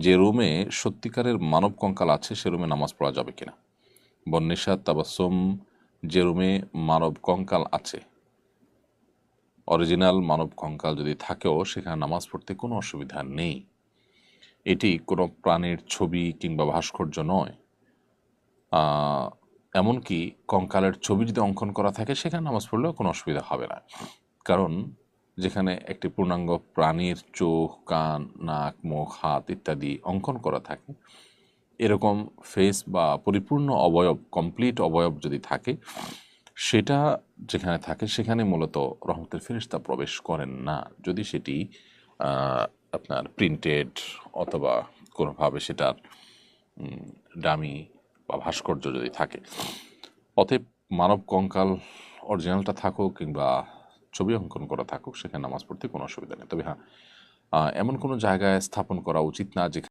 যে রুমে সত্যিকারের মানব কঙ্কাল আছে সে রুমে নামাজ পড়া যাবে কিনা। বন্নিশাত তাবাসসুম, যে রুমে মানব কঙ্কাল আছে, অরিজিনাল মানব কঙ্কাল যদি থাকেও সেখানে নামাজ পড়তে কোনো অসুবিধা নেই। এটি কোনো প্রাণীর ছবি কিংবা ভাস্কর্য নয়। এমনকি কঙ্কালের ছবি যদি অঙ্কন করা থাকে সেখানে নামাজ পড়লেও কোনো অসুবিধা হবে না। কারণ যেখানে একটি পূর্ণাঙ্গ প্রাণীর চোখ, কান, নাক, মুখ, হাত ইত্যাদি অঙ্কন করা থাকে, এরকম ফেস বা পরিপূর্ণ অবয়ব, কমপ্লিট অবয়ব যদি থাকে, সেটা যেখানে থাকে সেখানে মূলত রহমতের ফেরেশতা প্রবেশ করেন না, যদি সেটি আপনার প্রিন্টেড অথবা কোনোভাবে সেটার ডামি বা ভাস্কর্য যদি থাকে। অতএব মানব কঙ্কাল অরিজিনালটা থাকুক কিংবা ছবি অঙ্কন করা থাকুক, সেখানে নামাজ পড়তে কোনো অসুবিধা নেই। তবে হ্যাঁ, এমন কোনো জায়গায় স্থাপন করা উচিত না যেখানে